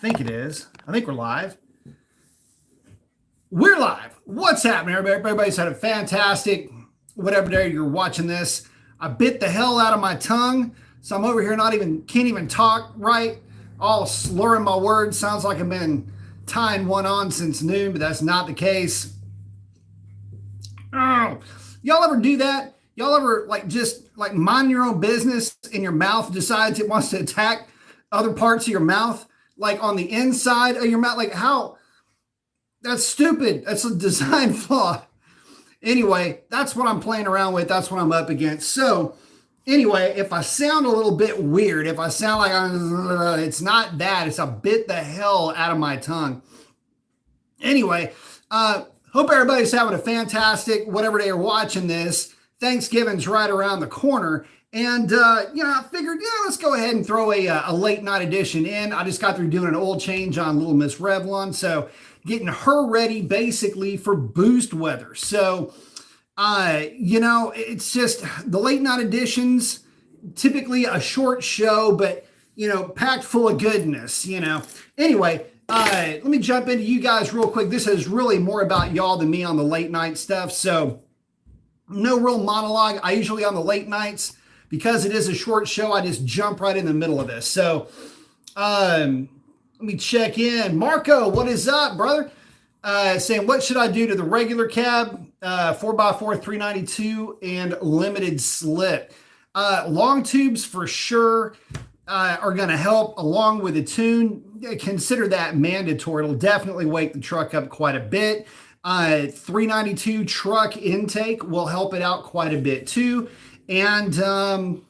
think it is. I think we're live. We're live. What's happening, everybody? Everybody's had a fantastic whatever day you're watching this. I bit the hell out of my tongue, so I'm over here can't even talk right. All slurring my words. Sounds like I've been tying one on since noon, but that's not the case. Oh, y'all ever do that? Y'all ever just mind your own business and your mouth decides it wants to attack other parts of your mouth, like on the inside of your mouth? Like how? That's stupid. That's a design flaw. Anyway, that's what I'm playing around with. That's what I'm up against. So anyway, if I sound a little bit weird, if I sound like it's not that, it's I bit the hell out of my tongue. Anyway, hope everybody's having a fantastic whatever day you're watching this. Thanksgiving's right around the corner. And, I figured, let's go ahead and throw a late night edition in. I just got through doing an oil change on Little Miss Revlon. So getting her ready basically for boost weather. So, it's just the late night editions, typically a short show, but, packed full of goodness, Anyway, let me jump into you guys real quick. This is really more about y'all than me on the late night stuff. So no real monologue. I usually on the late nights, because it is a short show, I just jump right in the middle of this. So let me check in. Marco, what is up, brother? Saying, what should I do to the regular cab, 4x4, 392, and limited slip? Long tubes for sure are going to help along with the tune. Consider that mandatory. It'll definitely wake the truck up quite a bit. 392 truck intake will help it out quite a bit too. And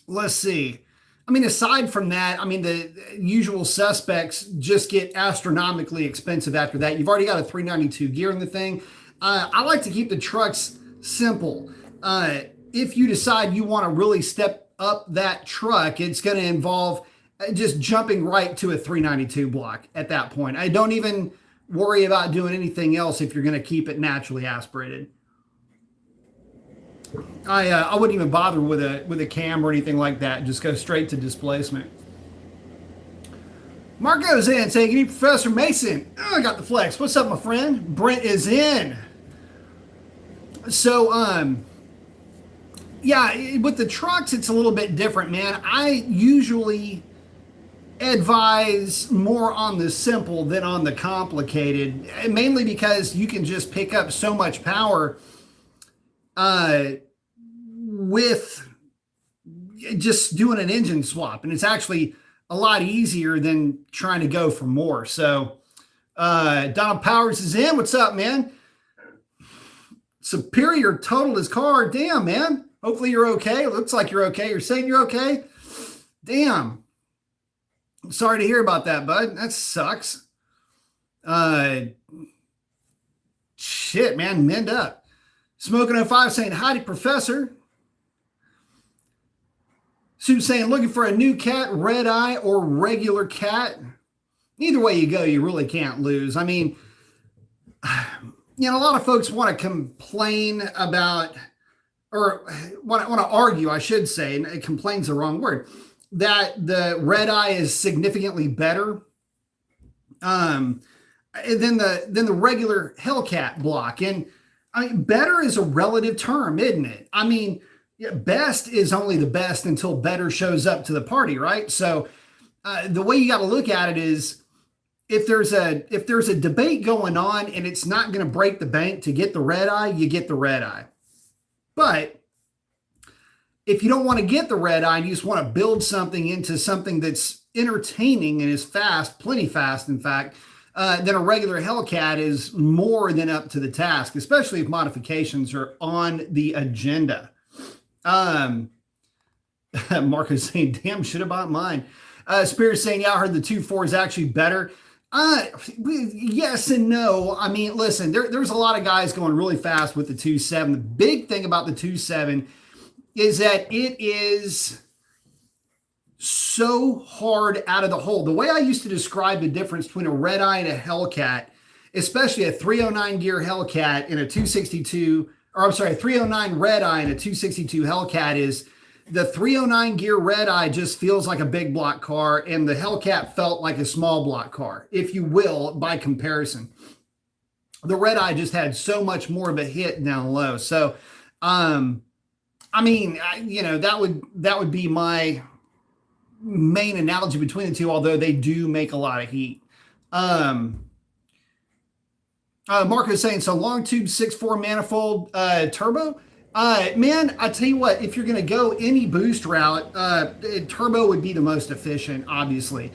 let's see. Aside from that, the usual suspects just get astronomically expensive after that. You've already got a 392 gear in the thing. I like to keep the trucks simple. If you decide you want to really step up that truck, it's going to involve just jumping right to a 392 block at that point. I don't even worry about doing anything else if you're going to keep it naturally aspirated. I wouldn't even bother with a cam or anything like that. Just go straight to displacement. Marco's in saying, "Good Professor Mason." Oh, I got the flex. What's up, my friend? Brent is in. So, with the trucks, it's a little bit different, man. I usually advise more on the simple than on the complicated, mainly because you can just pick up so much power with just doing an engine swap. And it's actually a lot easier than trying to go for more. So Donald Powers is in. What's up, man? Superior totaled his car. Damn, man. Hopefully you're okay. It looks like you're okay. You're saying you're okay? Damn. Sorry to hear about that, bud. That sucks. Shit, man. Mend up. Smoking 05 saying, "Hi to Professor." Sue saying, "Looking for a new cat, red eye or regular cat?" Either way you go, you really can't lose. A lot of folks want to complain about, or want to argue, I should say, and complain's the wrong word, that the red eye is significantly better than the regular Hellcat block. And better is a relative term, isn't it? Best is only the best until better shows up to the party, right? So the way you got to look at it is, if there's a debate going on and it's not going to break the bank to get the red eye, you get the red eye. But if you don't want to get the red eye and you just want to build something into something that's entertaining and is fast, plenty fast, in fact, then a regular Hellcat is more than up to the task, especially if modifications are on the agenda. Marco's saying, "Damn, should have bought mine." Spirit saying, "Yeah, I heard the 2.4 is actually better." Yes and no. Listen, there's a lot of guys going really fast with the 2.7. The big thing about the 2.7 is that it is so hard out of the hole. The way I used to describe the difference between a red eye and a Hellcat, especially a 309 gear Hellcat and a 262, or I'm sorry, a 309 red eye and a 262 Hellcat, is The 309 gear Red Eye just feels like a big block car, and the Hellcat felt like a small block car, if you will, by comparison. The Red Eye just had so much more of a hit down low. So, I mean, that would be my main analogy between the two, although they do make a lot of heat. Marco is saying, so long tube 6.4 manifold turbo. Man, I tell you what, if you're going to go any boost route, turbo would be the most efficient, obviously.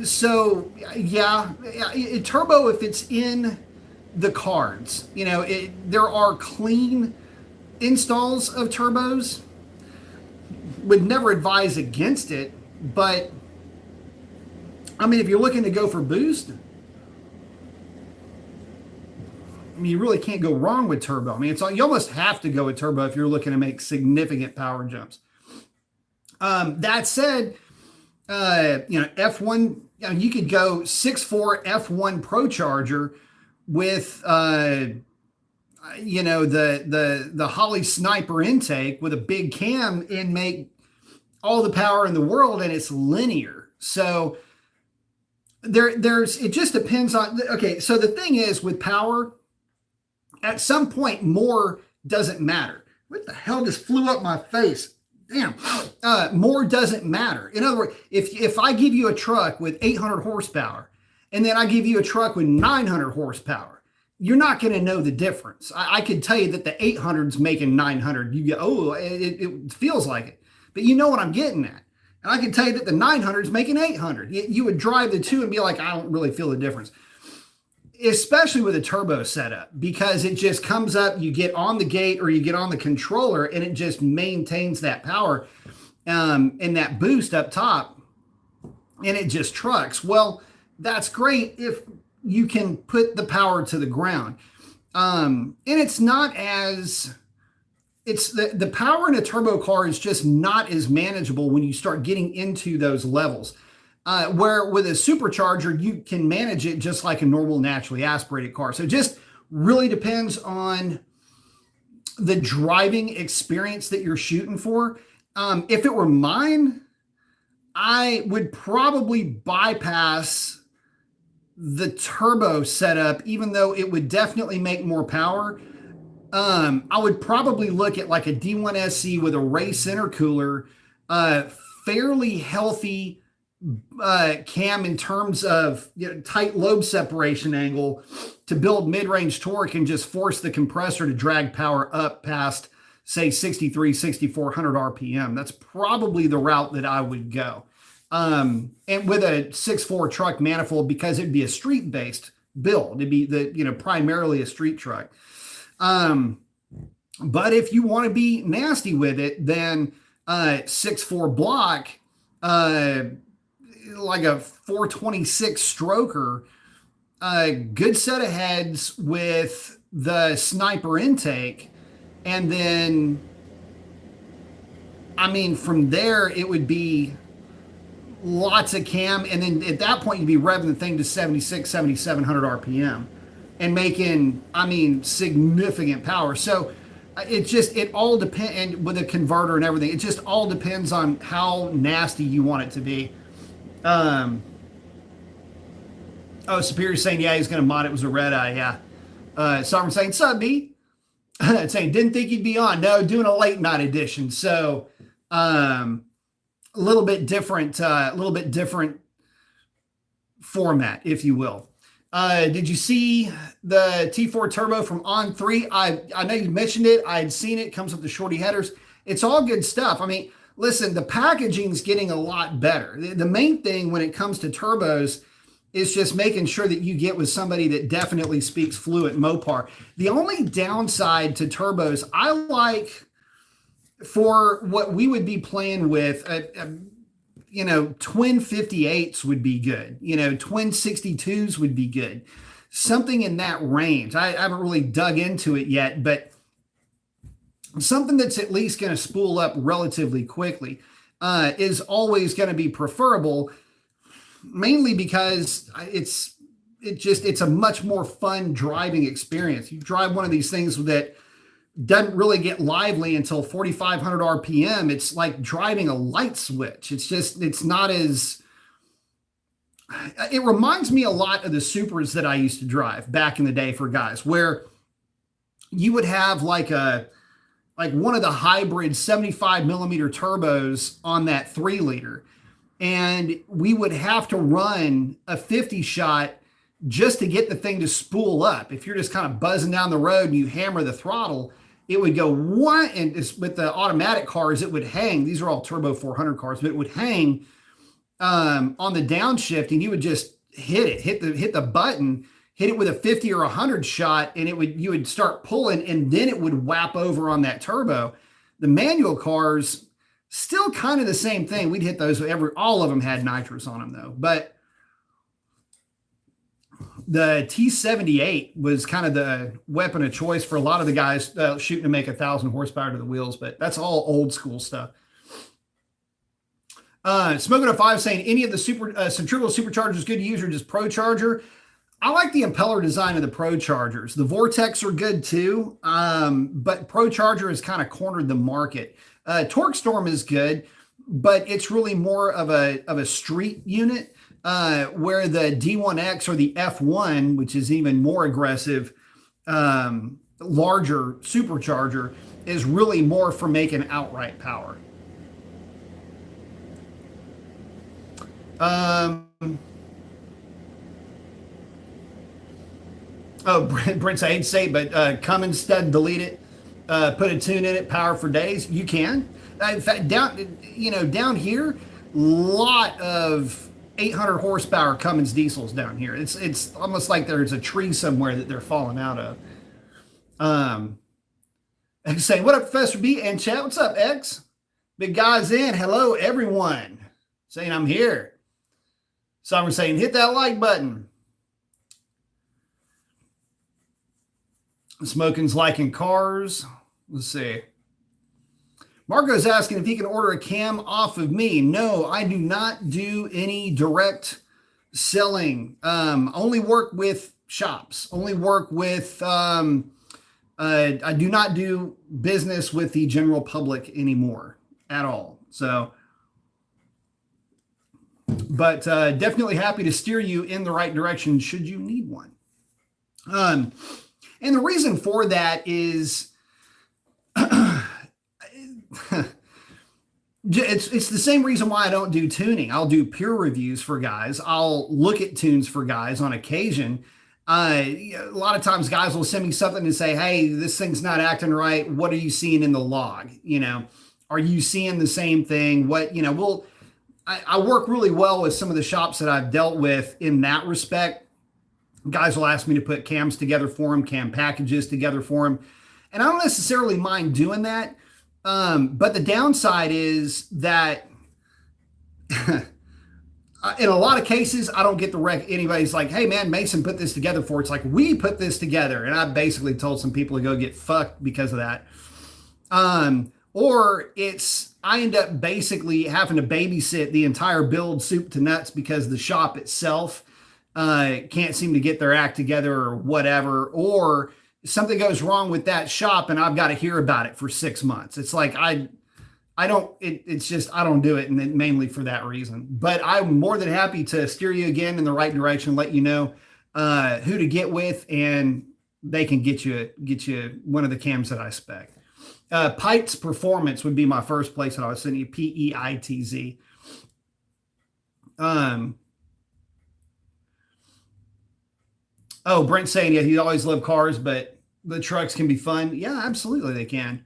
So yeah, turbo, if it's in the cards, there are clean installs of turbos. Would never advise against it, but I mean, if you're looking to go for boost, I mean, you really can't go wrong with turbo. I mean, you almost have to go with turbo if you're looking to make significant power jumps. That said, F1, you could go 6.4 F1 Pro Charger with, the Holley Sniper intake with a big cam and make all the power in the world, and it's linear. So it just depends on, okay. So the thing is with power, at some point, more doesn't matter. What the hell just flew up my face? Damn. More doesn't matter. In other words, if I give you a truck with 800 horsepower and then I give you a truck with 900 horsepower, you're not going to know the difference. I could tell you that the 800's making 900. You go, oh, it feels like it. But you know what I'm getting at. And I can tell you that the 900's making 800. You would drive the two and be like, I don't really feel the difference. Especially with a turbo setup, because it just comes up, you get on the gate or you get on the controller and it just maintains that power and that boost up top, and it just trucks. Well, that's great if you can put the power to the ground. And it's not as, it's the power in a turbo car is just not as manageable when you start getting into those levels. Where with a supercharger, you can manage it just like a normal naturally aspirated car. So it just really depends on the driving experience that you're shooting for. If it were mine, I would probably bypass the turbo setup, even though it would definitely make more power. I would probably look at like a D1 SC with a race intercooler, fairly healthy cam in terms of tight lobe separation angle to build mid-range torque and just force the compressor to drag power up past, say, 6,400 RPM. That's probably the route that I would go. And with a 6.4 truck manifold, because it'd be a street-based build. It'd be primarily a street truck. But if you want to be nasty with it, then 6.4 block, like a 426 stroker, a good set of heads with the sniper intake. And then, I mean, from there, it would be lots of cam. And then at that point, you'd be revving the thing to 7,700 RPM and making, I mean, significant power. So it all depends, and with a converter and everything, it just all depends on how nasty you want it to be. Superior saying, yeah, he's going to mod it. Was a Red Eye. Yeah. Sovereign saying, sub B. Saying, didn't think you'd be on. No, doing a late night edition. So, a little bit different format, if you will. Did you see the T4 Turbo from On3? I know you mentioned it. I'd seen it. Comes with the shorty headers. It's all good stuff. I mean, listen, the packaging's getting a lot better. The main thing when it comes to turbos is just making sure that you get with somebody that definitely speaks fluent Mopar. The only downside to turbos, I like for what we would be playing with, twin 58s would be good. Twin 62s would be good. Something in that range. I haven't really dug into it yet, but something that's at least going to spool up relatively quickly is always going to be preferable, mainly because it's a much more fun driving experience. You drive one of these things that doesn't really get lively until 4,500 RPM. It's like driving a light switch. It's not as, it reminds me a lot of the Supers that I used to drive back in the day for guys, where you would have like one of the hybrid 75 millimeter turbos on that 3 liter. And we would have to run a 50 shot just to get the thing to spool up. If you're just kind of buzzing down the road and you hammer the throttle, it would go one, and with the automatic cars, it would hang. These are all turbo 400 cars, but it would hang on the downshift, and you would just hit the button, hit it with a 50 or 100 shot, and you would start pulling, and then it would whap over on that turbo. The manual cars, still kind of the same thing. We'd hit those all of them had nitrous on them though, but the T78 was kind of the weapon of choice for a lot of the guys shooting to make 1,000 horsepower to the wheels, but that's all old school stuff. Smoking a 5 saying any of the centrifugal superchargers good to use or just Pro Charger? I like the impeller design of the Pro Chargers. The Vortex are good too, but Pro Charger has kind of cornered the market. Torque Storm is good, but it's really more of a street unit. Where the D1X or the F1, which is even more aggressive, larger supercharger, is really more for making outright power. Brent's, I hate to say it, but Cummins stud, delete it, put a tune in it, power for days. You can. In fact, down here, lot of 800 horsepower Cummins diesels down here. It's almost like there's a tree somewhere that they're falling out of. Saying, what up, Professor B and chat? What's up, X? Big guys in. Hello, everyone. Saying I'm here. Some are saying, hit that like button. Smoking's liking cars. Let's see. Marco's asking if he can order a cam off of me. No, I do not do any direct selling. Only work with shops. Only work with, I do not do business with the general public anymore at all. So, but definitely happy to steer you in the right direction should you need one. And the reason for that is it's the same reason why I don't do tuning. I'll do peer reviews for guys. I'll look at tunes for guys on occasion. A lot of times guys will send me something and say, hey, this thing's not acting right. What are you seeing in the log? Are you seeing the same thing? I work really well with some of the shops that I've dealt with in that respect. Guys will ask me to put cams together for them, cam packages together for them. And I don't necessarily mind doing that. But the downside is that in a lot of cases, I don't get the anybody's like, hey man, Mason put this together for. It's like, we put this together. And I basically told some people to go get fucked because of that. Or I end up basically having to babysit the entire build soup to nuts because the shop itself can't seem to get their act together or whatever, or something goes wrong with that shop and I've got to hear about it for 6 months. It's like, I don't do it. And then mainly for that reason, but I'm more than happy to steer you again in the right direction, let you know who to get with, and they can get you one of the cams that I spec. Peitz Performance would be my first place that I was sending you, Peitz. Brent's saying, yeah, he always loved cars, but the trucks can be fun. Yeah, absolutely they can.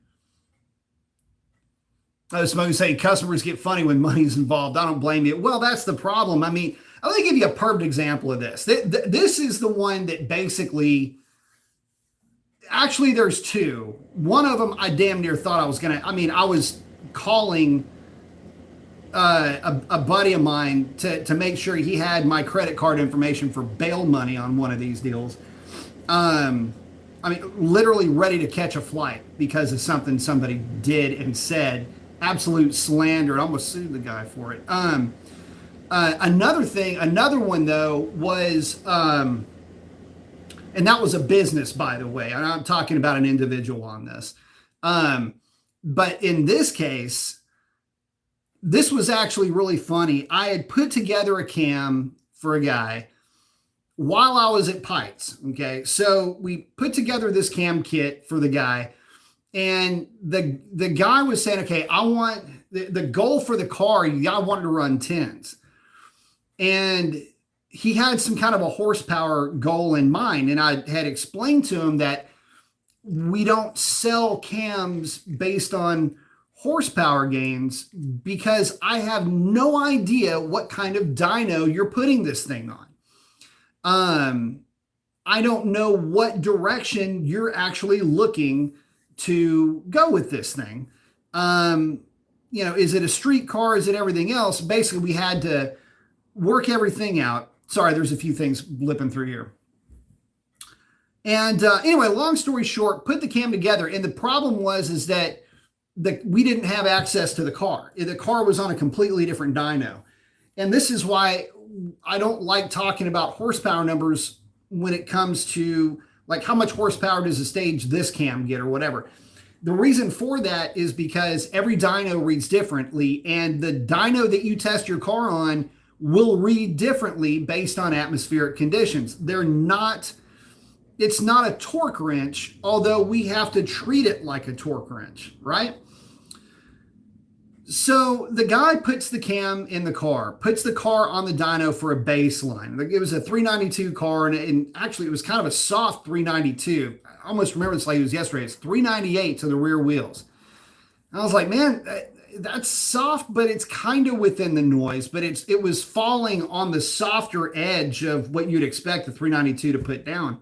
Smoking saying customers get funny when money's involved. I don't blame you. Well, that's the problem. I mean, I'll give you a perfect example of this. This is the one that basically, actually there's two. One of them I damn near thought I was calling a buddy of mine to make sure he had my credit card information for bail money on one of these deals. Literally ready to catch a flight because of something somebody did and said. Absolute slander. I almost sued the guy for it. Another one though was, and And that was a business, by the way. I'm not talking about an individual on this. But in this case, this was actually really funny. I had put together a cam for a guy while I was at Pikes. Okay. So we put together this cam kit for the guy. And the guy was saying, okay, I want the goal for the car. I wanted to run 10s. And he had some kind of a horsepower goal in mind. And I had explained to him that we don't sell cams based on horsepower gains because I have no idea what kind of dyno you're putting this thing on. I don't know what direction you're actually looking to go with this thing. Is it a street car? Is it everything else? Basically, we had to work everything out. Sorry, there's a few things blipping through here. And anyway, long story short, put the cam together. And the problem is that we didn't have access to the car. The car was on a completely different dyno. And this is why I don't like talking about horsepower numbers when it comes to like how much horsepower does a stage this cam get or whatever. The reason for that is because every dyno reads differently, and the dyno that you test your car on will read differently based on atmospheric conditions. It's not a torque wrench, although we have to treat it like a torque wrench, right? So the guy puts the cam in the car, puts the car on the dyno for a baseline. It was a 392 car, and actually it was kind of a soft 392. I almost remember this like it was yesterday. It's 398 to the rear wheels. And I was like, man, that's soft, but it's kind of within the noise. But it was falling on the softer edge of what you'd expect the 392 to put down.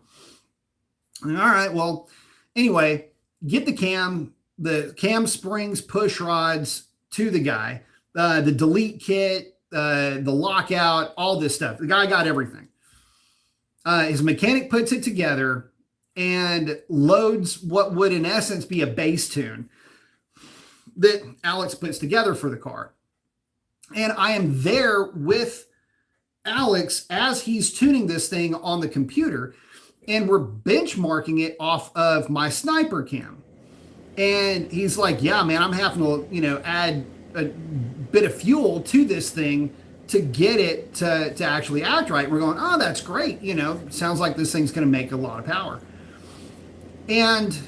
And all right, well, anyway, get the cam springs, push rods to the guy, the delete kit, the lockout, all this stuff. The guy got everything. His mechanic puts it together and loads what would in essence be a bass tune that Alex puts together for the car. And I am there with Alex as he's tuning this thing on the computer, and we're benchmarking it off of my sniper cam. And he's like, yeah, man, I'm having to, add a bit of fuel to this thing to get it to actually act right. We're going, oh, that's great. Sounds like this thing's going to make a lot of power. And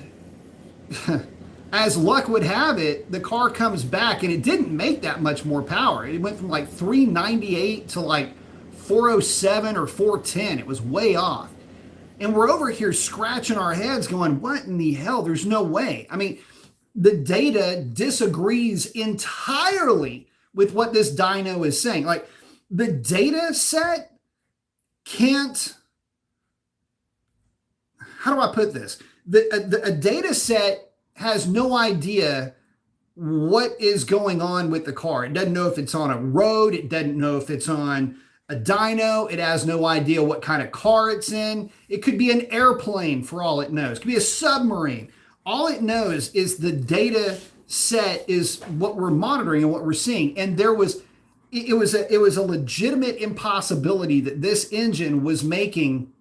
as luck would have it, the car comes back and it didn't make that much more power. It went from like 398 to like 407 or 410. It was way off. And we're over here scratching our heads going, what in the hell? There's no way. I mean, the data disagrees entirely with what this dyno is saying. Like the data set can't, how do I put this? A data set has no idea what is going on with the car. It doesn't know if it's on a road. It doesn't know if it's on a dyno. It has no idea what kind of car it's in. It could be an airplane for all it knows. It could be a submarine. All it knows is the data set is what we're monitoring and what we're seeing. And it was a legitimate impossibility that this engine was making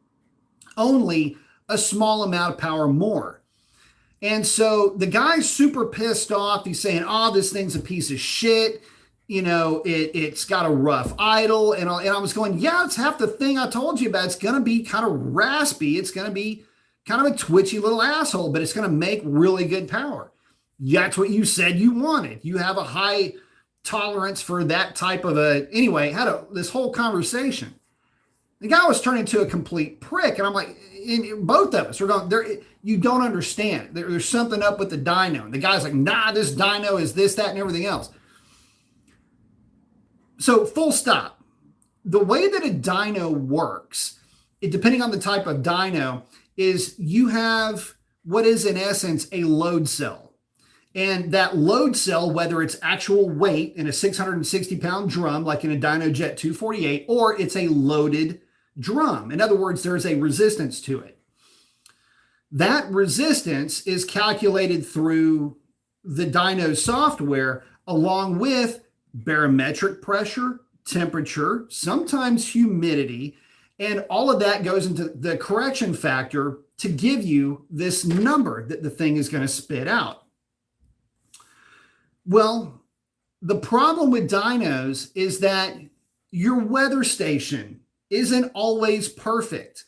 only a small amount of power more. And so the guy's super pissed off. He's saying, oh, this thing's a piece of shit. It's got a rough idle. And I was going, yeah, it's half the thing I told you about. It's going to be kind of raspy. It's going to be kind of a twitchy little asshole, but it's going to make really good power. That's what you said you wanted. You have a high tolerance for that type of anyway, this whole conversation. The guy was turning into a complete prick. And I'm like, both of us are going, you don't understand. There's something up with the dyno. And the guy's like, nah, this dyno is this, that, and everything else. So full stop. The way that a dyno works, depending on the type of dyno, is you have what is in essence a load cell. And that load cell, whether it's actual weight in a 660-pound drum, like in a Dyno Jet 248, or it's a loaded drum. In other words, there's a resistance to it. That resistance is calculated through the dyno software along with barometric pressure, temperature, sometimes humidity, And all of that goes into the correction factor to give you this number that the thing is going to spit out. Well, the problem with dynos is that your weather station isn't always perfect.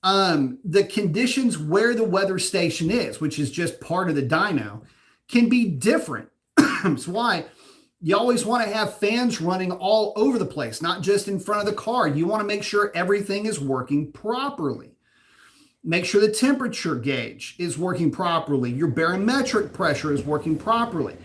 The conditions where the weather station is, which is just part of the dyno, can be different. That's why you always want to have fans running all over the place, not just in front of the car. You want to make sure everything is working properly. Make sure the temperature gauge is working properly. Your barometric pressure is working properly.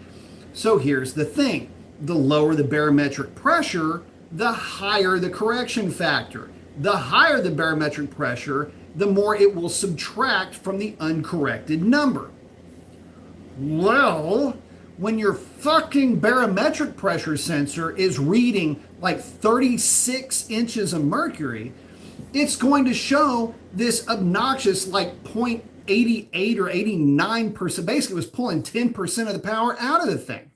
So here's the thing. The lower the barometric pressure, the higher the correction factor. The higher the barometric pressure, the more it will subtract from the uncorrected number. Well, when your fucking barometric pressure sensor is reading like 36 inches of mercury, it's going to show this obnoxious like 0.88 or 89%. Basically, it was pulling 10% of the power out of the thing.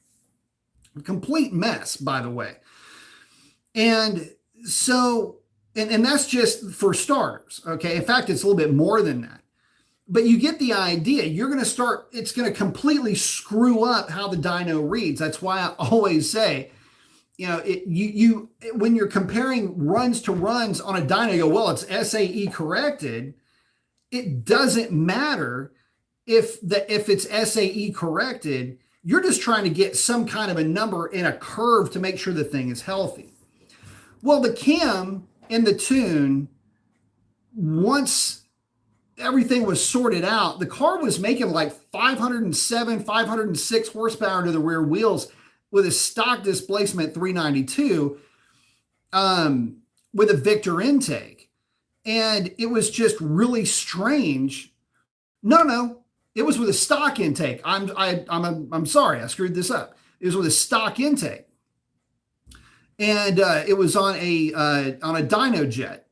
A complete mess, by the way. And so, and that's just for starters, okay? In fact, it's a little bit more than that. But you get the idea. You're going to start, it's going to completely screw up how the dyno reads. That's why I always say, you know, when you're comparing runs to runs on a dyno, you go, well, it's SAE corrected. It doesn't matter if it's SAE corrected. You're just trying to get some kind of a number in a curve to make sure the thing is healthy. Well, the cam and the tune, once everything was sorted out, the car was making like 507, 506 horsepower to the rear wheels with a stock displacement 392 with a Victor intake. And it was just really strange. No, it was with a stock intake. I'm sorry, I screwed this up. It was with a stock intake. And it was on a dyno jet.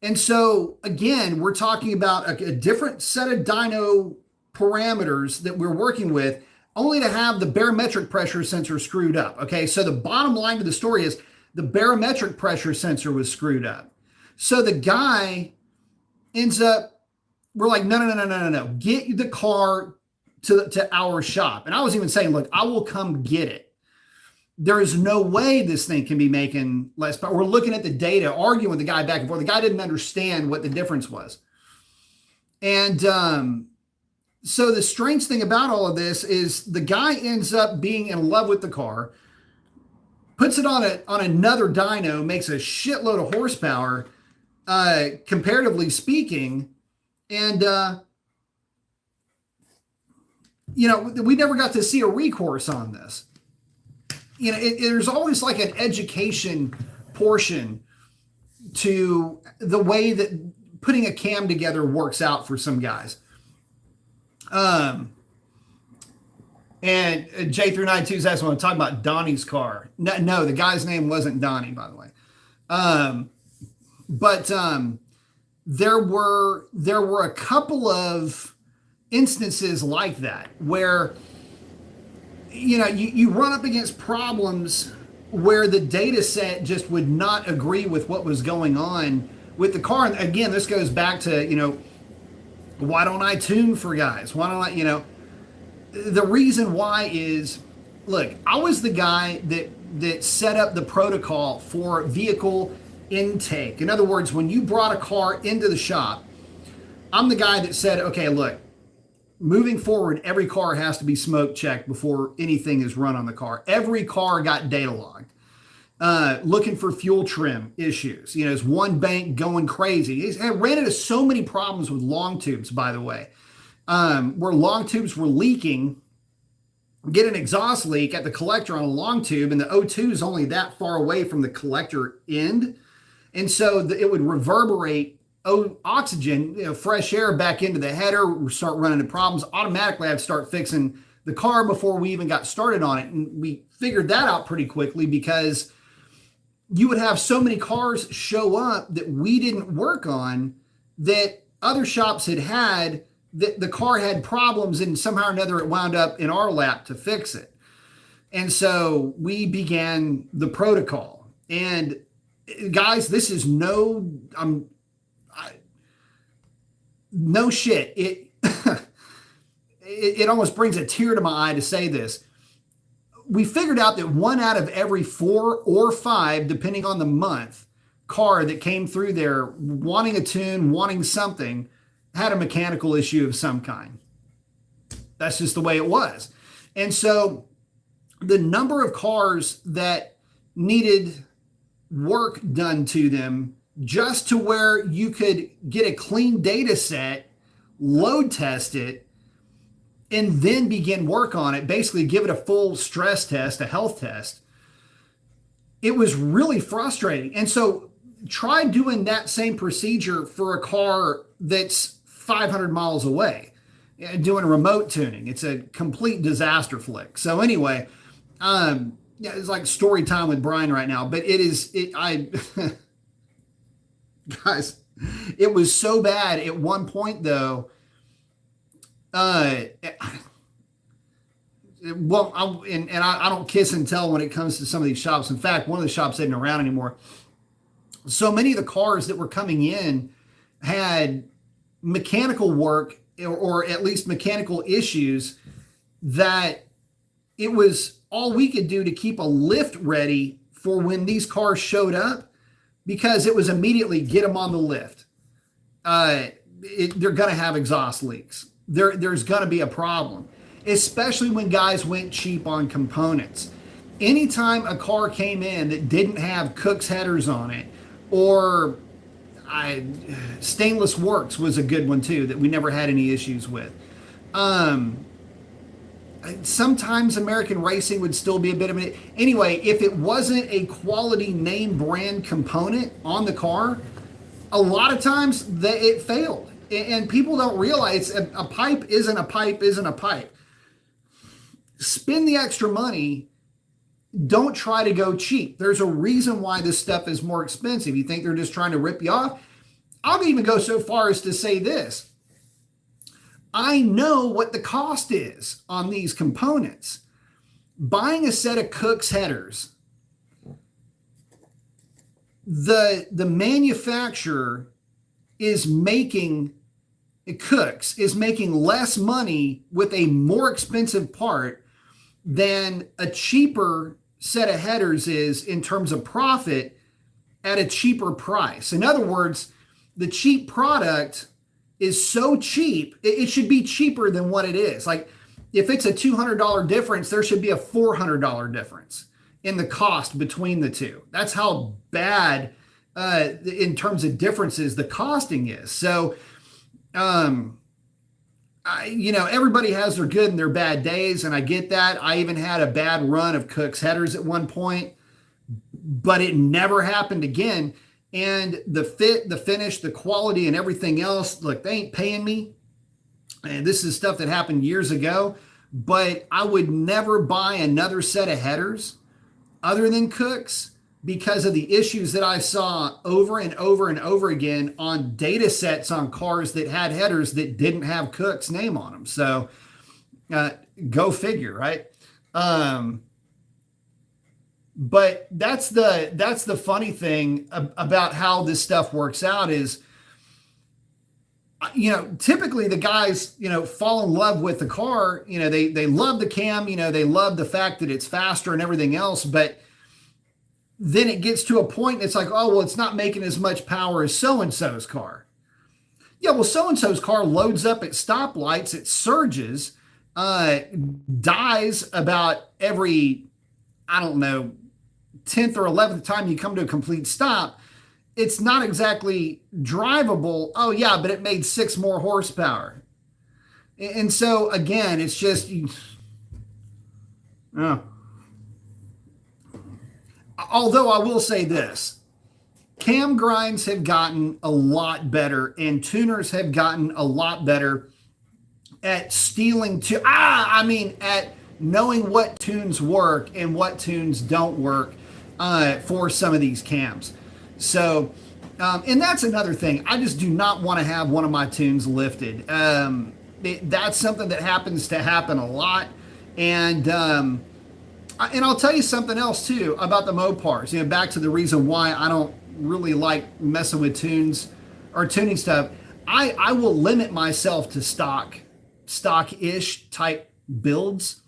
And so, again, we're talking about a different set of dyno parameters that we're working with, only to have the barometric pressure sensor screwed up. Okay, so the bottom line to the story is the barometric pressure sensor was screwed up. So the guy ends up, we're like, no. Get the car to our shop. And I was even saying, look, I will come get it. There is no way this thing can be making less power. We're looking at the data, arguing with the guy back and forth. The guy didn't understand what the difference was. And so the strange thing about all of this is the guy ends up being in love with the car, puts it on another dyno, makes a shitload of horsepower, comparatively speaking. And, you know, we never got to see a recourse on this. You know, there's always like an education portion to the way that putting a cam together works out for some guys. And J392 is asking, I want to talk about Donnie's car. No, the guy's name wasn't Donnie, by the way. But there were a couple of instances like that where, you know, you run up against problems where the data set just would not agree with what was going on with the car. And again, this goes back to, you know, why don't I tune for guys? Why don't I, you know, the reason why is, look, I was the guy that set up the protocol for vehicle intake. In other words, when you brought a car into the shop, I'm the guy that said, okay, look, moving forward, every car has to be smoke checked before anything is run on the car. Every car got data logged. Looking for fuel trim issues. You know, is one bank going crazy? I ran into so many problems with long tubes, by the way, where long tubes were leaking. Get an exhaust leak at the collector on a long tube, and the O2 is only that far away from the collector end. And so it would reverberate oxygen, you know, fresh air back into the header, start running into problems. Automatically, I'd start fixing the car before we even got started on it. And we figured that out pretty quickly because you would have so many cars show up that we didn't work on that other shops had that the car had problems, and somehow or another it wound up in our lap to fix it. And so we began the protocol. And guys, this is no shit. It almost brings a tear to my eye to say this. We figured out that 1 out of every 4 or 5, depending on the month, car that came through there wanting a tune, wanting something, had a mechanical issue of some kind. That's just the way it was. And so the number of cars that needed work done to them just to where you could get a clean data set, load test it, and then begin work on it, basically give it a full stress test, a health test. It was really frustrating. And so try doing that same procedure for a car that's 500 miles away, doing remote tuning. It's a complete disaster flick. So anyway, yeah, it's like story time with Brian right now, but guys, it was so bad at one point though. I don't kiss and tell when it comes to some of these shops. In fact, one of the shops isn't around anymore. So many of the cars that were coming in had mechanical work or at least mechanical issues that it was all we could do to keep a lift ready for when these cars showed up, because it was immediately get them on the lift. They're going to have exhaust leaks. There's going to be a problem, especially when guys went cheap on components. Anytime a car came in that didn't have Cook's headers on it, or Stainless Works was a good one too that we never had any issues with. Sometimes American Racing would still be a bit of it. Anyway, if it wasn't a quality name brand component on the car, a lot of times it failed. And people don't realize a pipe isn't a pipe isn't a pipe. Spend the extra money. Don't try to go cheap. There's a reason why this stuff is more expensive. You think they're just trying to rip you off? I'll even go so far as to say this. I know what the cost is on these components. Buying a set of Cook's headers, the manufacturer is making Cook's is making less money with a more expensive part than a cheaper set of headers is in terms of profit at a cheaper price. In other words, the cheap product is so cheap, it should be cheaper than what it is. Like if it's a $200 difference, there should be a $400 difference in the cost between the two. That's how bad in terms of differences the costing is. So, everybody has their good and their bad days, and I get that. I even had a bad run of Cook's headers at one point, but it never happened again. And the fit, the finish, the quality, and everything else, look, they ain't paying me. And this is stuff that happened years ago, but I would never buy another set of headers other than Cook's because of the issues that I saw over and over and over again on data sets on cars that had headers that didn't have Cook's name on them. So go figure, right? But that's the funny thing about how this stuff works out is, typically the guys, fall in love with the car, they love the cam, they love the fact that it's faster and everything else, but then it gets to a point and it's like, oh, well, it's not making as much power as so-and-so's car. Yeah, well, so-and-so's car loads up at stoplights, it surges, dies about every, 10th or 11th time you come to a complete stop. It's not exactly drivable. Oh yeah, but it made 6 more horsepower. And so again, it's just, although I will say this, cam grinds have gotten a lot better and tuners have gotten a lot better at at knowing what tunes work and what tunes don't work for some of these cams. So, and that's another thing. I just do not want to have one of my tunes lifted. That's something that happens to happen a lot. And I'll tell you something else too about the Mopars. Back to the reason why I don't really like messing with tunes or tuning stuff, I will limit myself to stock-ish type builds.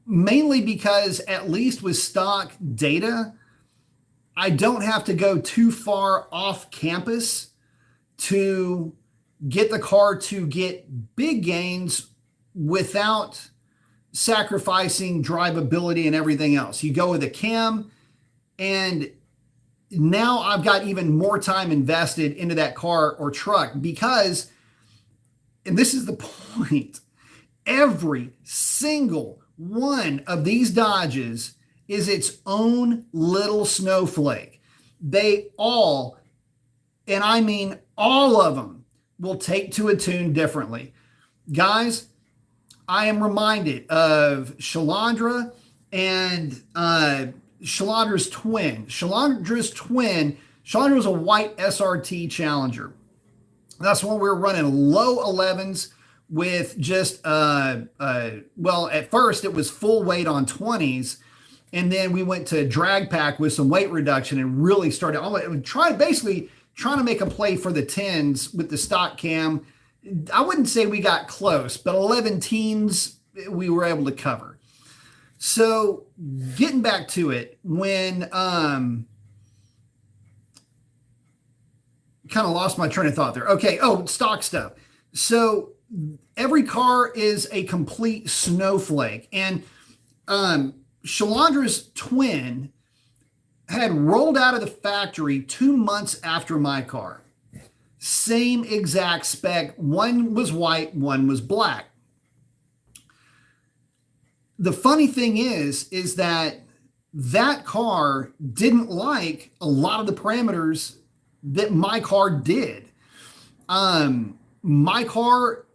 Mainly because at least with stock data, I don't have to go too far off campus to get the car to get big gains without sacrificing drivability and everything else. You go with a cam, and now I've got even more time invested into that car or truck because, and this is the point, every single one of these Dodges is its own little snowflake. They all, and I mean all of them, will take to a tune differently. Guys, I am reminded of Shalandra and Shalandra's twin. Shalandra was a white SRT Challenger. That's when we were running low 11s with just, well, at first it was full weight on 20s. And then we went to drag pack with some weight reduction and really started basically trying to make a play for the 10s with the stock cam. I wouldn't say we got close, but 11 teens we were able to cover. So getting back to it, when kind of lost my train of thought there. Okay, stock stuff. So every car is a complete snowflake, and Shalandra's twin had rolled out of the factory 2 months after my car. Same exact spec. One was white, one was black. The funny thing is that car didn't like a lot of the parameters that my car did. My car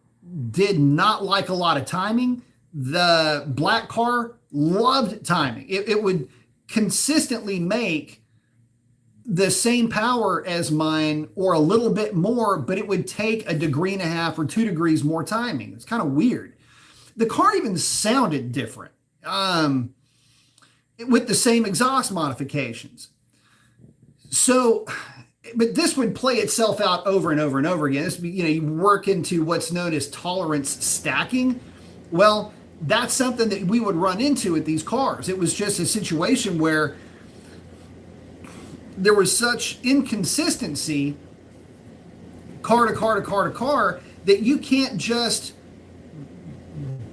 did not like a lot of timing. The black car loved timing. It would consistently make the same power as mine or a little bit more, but it would take 1.5 degrees or 2 degrees more timing. It's kind of weird. The car even sounded different with the same exhaust modifications. So, but this would play itself out over and over and over again. This, you work into what's known as tolerance stacking. Well, that's something that we would run into with these cars. It was just a situation where there was such inconsistency car to car to car to car that you can't just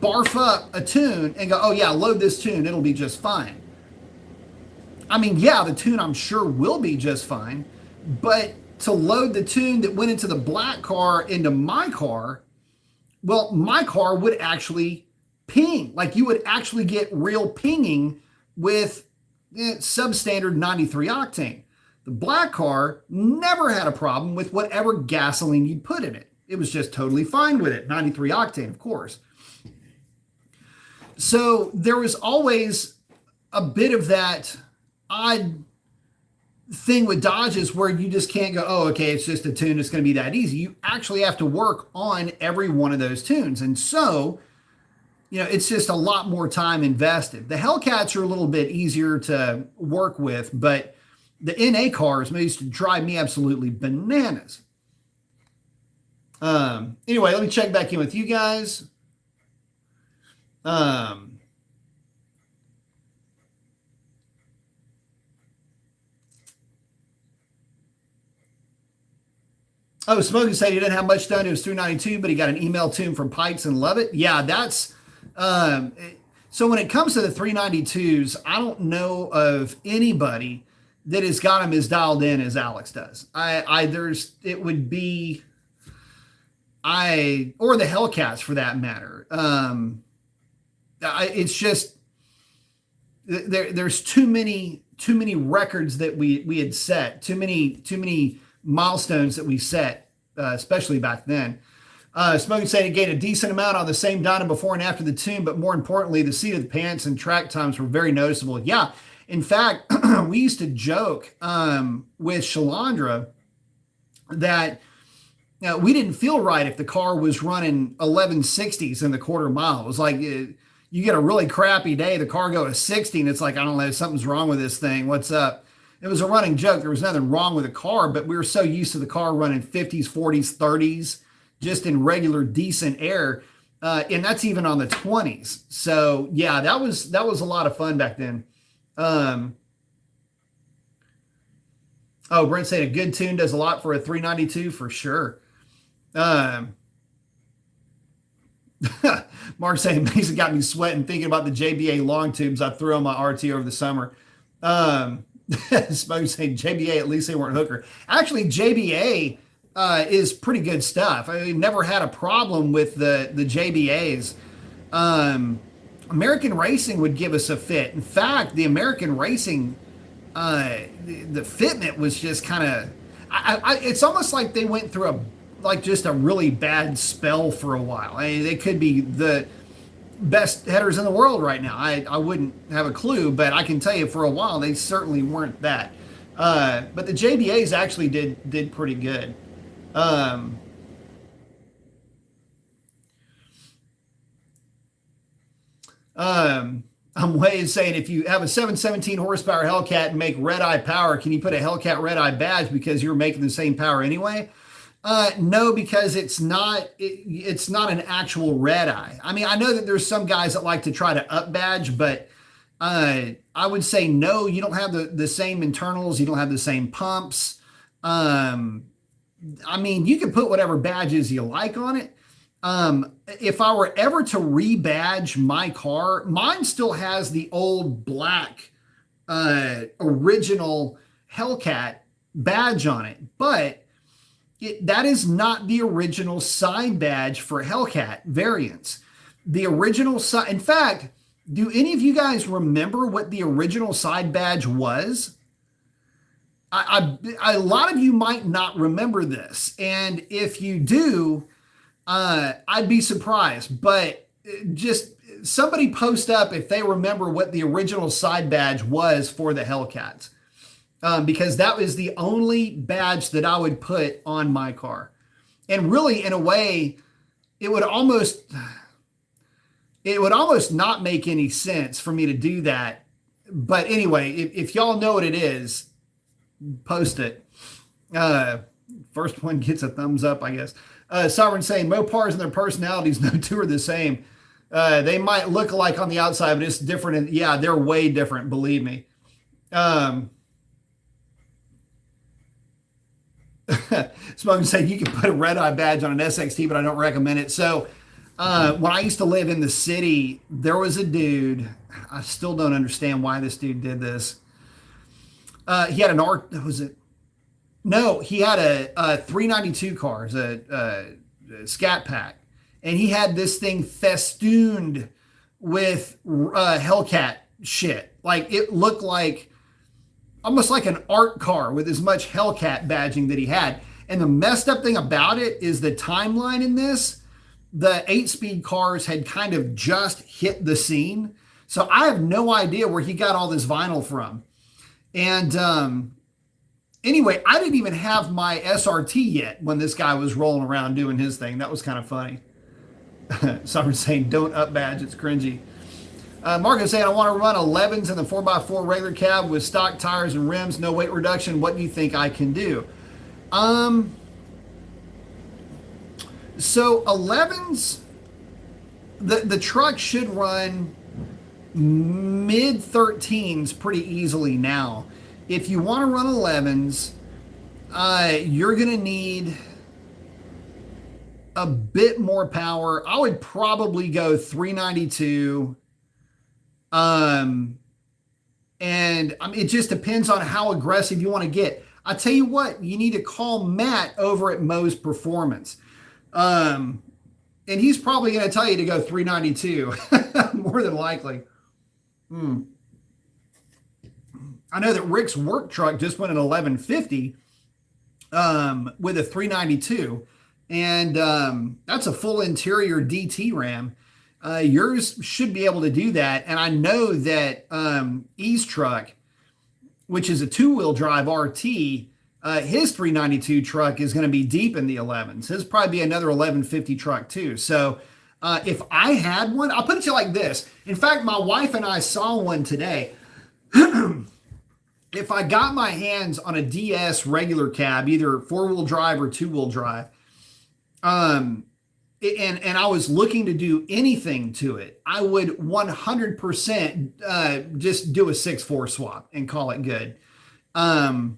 barf up a tune and go, oh yeah, load this tune, it'll be just fine. I mean, yeah, the tune I'm sure will be just fine, but to load the tune that went into the black car into my car, well, my car would actually ping. Like you would actually get real pinging with substandard 93 octane. The black car never had a problem with whatever gasoline you put in it. It was just totally fine with it. 93 octane, of course. So there was always a bit of that odd thing with Dodges where you just can't go, oh, okay, it's just a tune, it's going to be that easy. You actually have to work on every one of those tunes. And so, it's just a lot more time invested. The Hellcats are a little bit easier to work with, but the NA cars used to drive me absolutely bananas. Anyway, let me check back in with you guys. Smokey said he didn't have much done. It was 392, but he got an email tune from Pikes and love it. Yeah, that's so when it comes to the 392s, I don't know of anybody that has got them as dialed in as Alex does. Or the Hellcats for that matter. It's just there's too many records that we had set, too many milestones that we set, especially back then. Smokey said he gained a decent amount on the same dyno before and after the tune, but more importantly, the seat of the pants and track times were very noticeable. Yeah, in fact, we used to joke with Shalandra that we didn't feel right if the car was running 1160s in the quarter mile. It was like, you get a really crappy day, the car goes 60, and it's like, I don't know, something's wrong with this thing. What's up? It was a running joke. There was nothing wrong with the car, but we were so used to the car running 50s, 40s, 30s, just in regular decent air. And that's even on the 20s. So yeah, that was a lot of fun back then. Oh, Brent saying a good tune does a lot for a 392 for sure. Mark saying Mason got me sweating thinking about the JBA long tubes I threw on my RT over the summer. Smoke saying JBA, at least they weren't hooker. Actually, JBA is pretty good stuff. I never had a problem with the JBAs. American Racing would give us a fit. In fact, the American Racing, the fitment was just kind of, it's almost like they went through just a really bad spell for a while. I mean, they could be the best headers in the world right now. I wouldn't have a clue, but I can tell you for a while they certainly weren't that. But the JBAs actually did pretty good. I'm Wade saying if you have a 717 horsepower Hellcat and make red eye power, can you put a Hellcat red eye badge because you're making the same power anyway? No, because it's not an actual red eye. I mean, I know that there's some guys that like to try to up badge, but I would say no, you don't have the same internals, you don't have the same pumps. I mean, you can put whatever badges you like on it. If I were ever to rebadge my car, mine still has the old black original Hellcat badge on it, but that is not the original side badge for Hellcat variants. The original side, in fact, do any of you guys remember what the original side badge was? A lot of you might not remember this, and if you do, I'd be surprised. But just somebody post up if they remember what the original side badge was for the Hellcats. Because that was the only badge that I would put on my car. And really, in a way, it would almost not make any sense for me to do that. But anyway, if y'all know what it is, post it. First one gets a thumbs up, I guess. Sovereign saying, Mopars and their personalities, no two are the same. They might look alike on the outside, but it's different. And yeah, they're way different, believe me. Smoking saying you can put a red eye badge on an SXT, but I don't recommend it. So when I used to live in the city, there was a dude. I still don't understand why this dude did this. He had an art. Was it? No, he had a 392 car, a Scat Pack, and he had this thing festooned with Hellcat shit. Like it looked like almost like an art car with as much Hellcat badging that he had. And the messed up thing about it is the timeline in this, the 8-speed cars had kind of just hit the scene. So I have no idea where he got all this vinyl from. And anyway, I didn't even have my SRT yet when this guy was rolling around doing his thing. That was kind of funny. Someone's saying, don't up badge, it's cringy. Mark is saying, I want to run 11s in the 4x4 regular cab with stock tires and rims, no weight reduction. What do you think I can do? So 11s, the truck should run mid 13s pretty easily now. If you want to run 11s, you're going to need a bit more power. I would probably go 392. And it just depends on how aggressive you want to get. I tell you what, you need to call Matt over at Moe's Performance. And he's probably going to tell you to go 392 more than likely. I know that Rick's work truck just went an 1150 with a 392, and that's a full interior DT Ram. Yours should be able to do that. And I know that E's truck, which is a 2-wheel drive RT, his 392 truck is going to be deep in the 11s. His probably be another 1150 truck too. So If I had one, I'll put it to you like this. In fact, my wife and I saw one today. If I got my hands on a DS regular cab, either 4-wheel drive or 2-wheel drive, and I was looking to do anything to it, I would 100% just do a 6.4 swap and call it good. That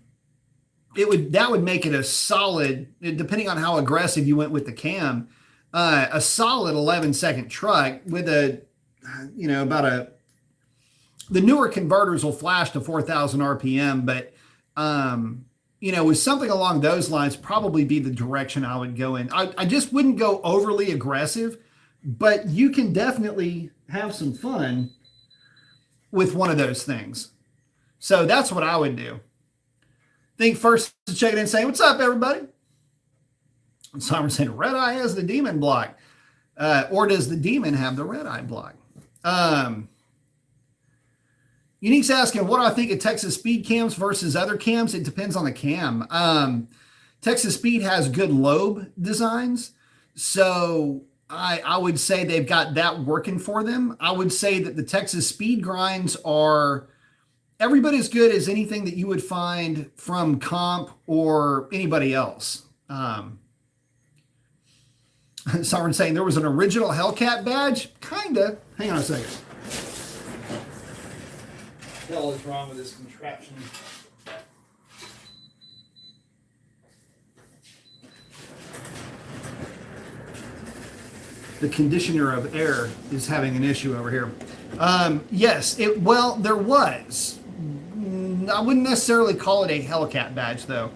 would make it a solid, depending on how aggressive you went with the cam, a solid 11-second truck with the newer converters will flash to 4,000 RPM, but with something along those lines, probably be the direction I would go in. I just wouldn't go overly aggressive, but you can definitely have some fun with one of those things. So that's what I would do. Think first to check it in and say, "What's up, everybody?" And some are saying, "Red Eye has the demon block." Or does the demon have the red eye block? Unique's asking, what do I think of Texas Speed cams versus other cams? It depends on the cam. Texas Speed has good lobe designs, so I would say they've got that working for them. I would say that the Texas Speed grinds are every bit as good as anything that you would find from Comp or anybody else. Someone's saying there was an original Hellcat badge? Kinda. Hang on a second. What the hell is wrong with this contraption? The conditioner of air is having an issue over here. Yes, there was. I wouldn't necessarily call it a Hellcat badge, though.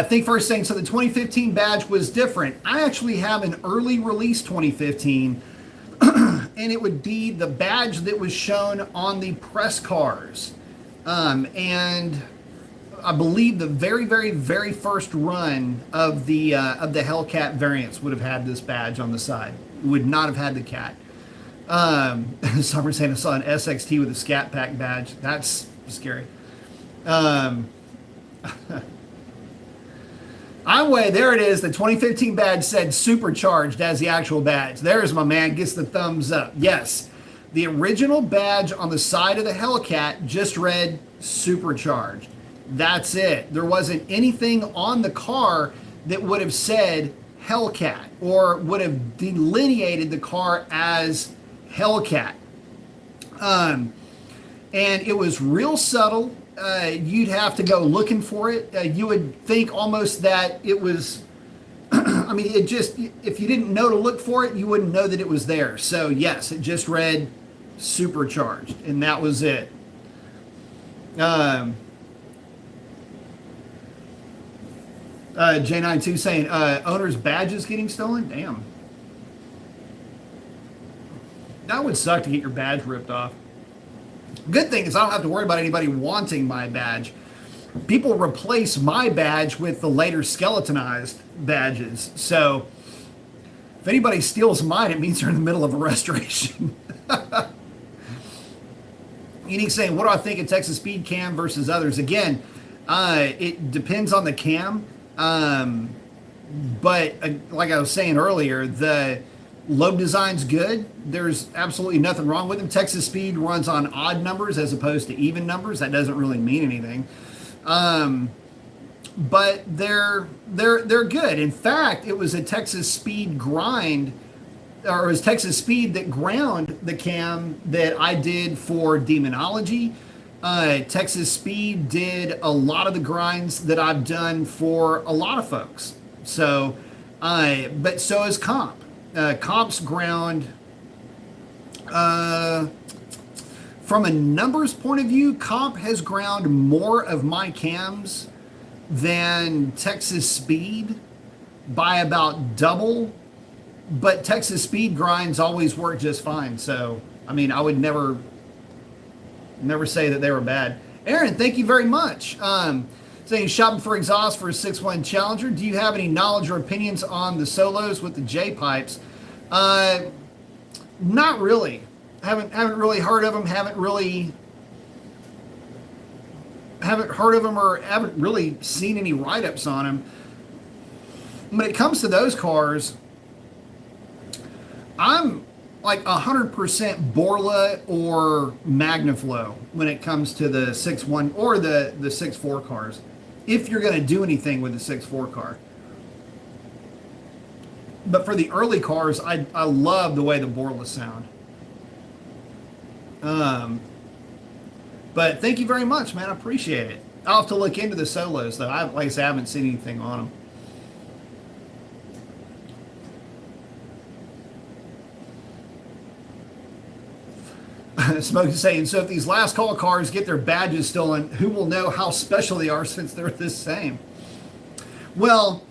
Think first saying, so the 2015 badge was different. I actually have an early release 2015, and it would be the badge that was shown on the press cars. And I believe the very, very, very first run of the Hellcat variants would have had this badge on the side. It would not have had the cat. Summer saying I saw an SXT with a Scat Pack badge. That's scary. There it is. The 2015 badge said supercharged as the actual badge. There's my man. Gets the thumbs up. Yes. The original badge on the side of the Hellcat just read supercharged. That's it. There wasn't anything on the car that would have said Hellcat or would have delineated the car as Hellcat. And it was real subtle. You'd have to go looking for it. You would think almost that it was, if you didn't know to look for it, you wouldn't know that it was there. So yes, it just read supercharged, and that was it. J92 saying, owner's badges getting stolen? Damn. That would suck to get your badge ripped off. Good thing is I don't have to worry about anybody wanting my badge. People replace my badge with the later skeletonized badges. So if anybody steals mine, it means they're in the middle of a restoration. Unique saying, what do I think of Texas Speed cam versus others? Again, it depends on the cam. But like I was saying earlier, the lobe design's good. There's absolutely nothing wrong with them. Texas Speed runs on odd numbers as opposed to even numbers. That doesn't really mean anything. But they're good. In fact, it was a Texas Speed grind, or it was Texas Speed that ground the cam that I did for Demonology. Texas Speed did a lot of the grinds that I've done for a lot of folks. So, but so is Comp. Comp's ground, from a numbers point of view, Comp has ground more of my cams than Texas Speed by about double, but Texas Speed grinds always work just fine. So, I would never say that they were bad. Aaron, thank you very much. Saying shopping for exhaust for a 6.1 Challenger. Do you have any knowledge or opinions on the solos with the J pipes? Not really. Haven't really heard of them. Haven't heard of them or haven't really seen any write-ups on them. When it comes to those cars, I'm like 100% Borla or Magnaflow when it comes to the 6.1 or the 6.4 cars. If you're going to do anything with the 6.4 car. But for the early cars, I love the way the Borla sound. But thank you very much, man. I appreciate it. I'll have to look into the solos, though. Like I said, I haven't seen anything on them. Smokey's saying, so if these last call cars get their badges stolen, who will know how special they are since they're the same? Well,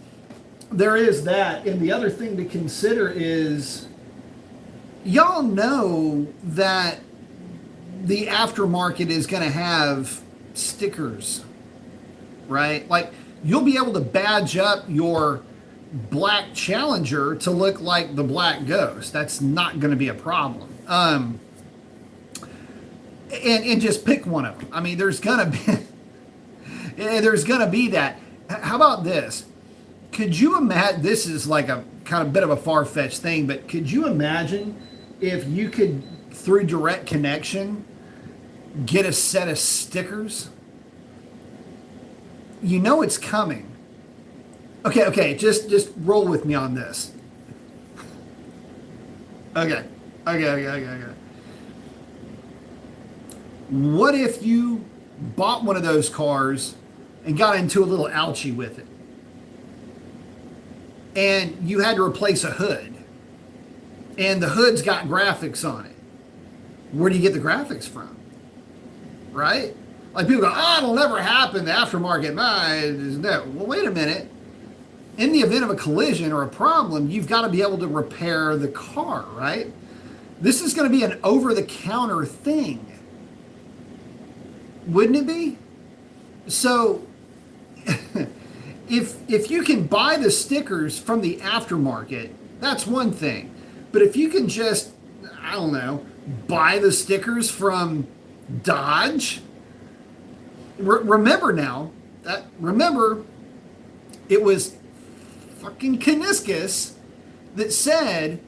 there is that. And the other thing to consider is, y'all know that the aftermarket is going to have stickers, right? Like, you'll be able to badge up your black Challenger to look like the black Ghost. That's not going to be a problem. And just pick one of them. I mean, there's going to be that. How about this? Could you imagine, this is like a kind of bit of a far-fetched thing, but could you imagine if you could, through direct connection, get a set of stickers? You know it's coming. Okay, just roll with me on this. Okay. What if you bought one of those cars and got into a little ouchie with it? And you had to replace a hood. And the hood's got graphics on it. Where do you get the graphics from? Right? Like people go, it'll never happen. The aftermarket, no. Well, wait a minute. In the event of a collision or a problem, you've got to be able to repair the car, right? This is going to be an over-the-counter thing. Wouldn't it be? So if you can buy the stickers from the aftermarket, that's one thing. But if you can just, I don't know, buy the stickers from Dodge. Remember it was fucking Kaniskus that said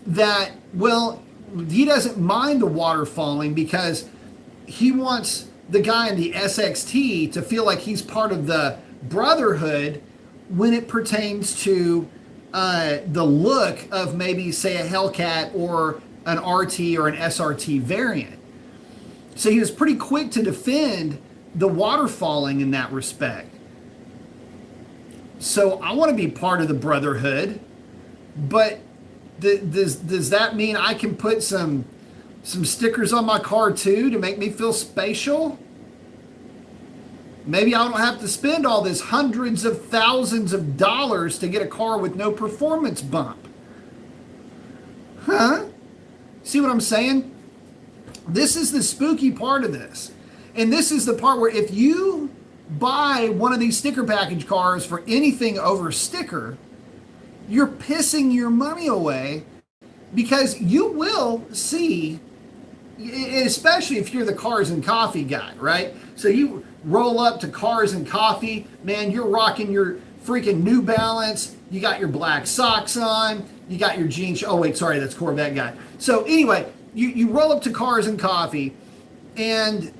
that, well, he doesn't mind the water falling because he wants the guy in the SXT to feel like he's part of the brotherhood when it pertains to the look of maybe, say, a Hellcat or an RT or an SRT variant. So he was pretty quick to defend the water falling in that respect. So I want to be part of the brotherhood, but does that mean I can put some stickers on my car too to make me feel spatial? Maybe I don't have to spend all this hundreds of thousands of dollars to get a car with no performance bump. Huh? See what I'm saying? This is the spooky part of this. And this is the part where if you buy one of these sticker package cars for anything over sticker, you're pissing your money away, because you will see, especially if you're the cars and coffee guy, right? So you roll up to Cars and Coffee, man, you're rocking your freaking New Balance, you got your black socks on, you got your jeans, oh wait, sorry, that's Corvette guy. So anyway, you roll up to Cars and Coffee, and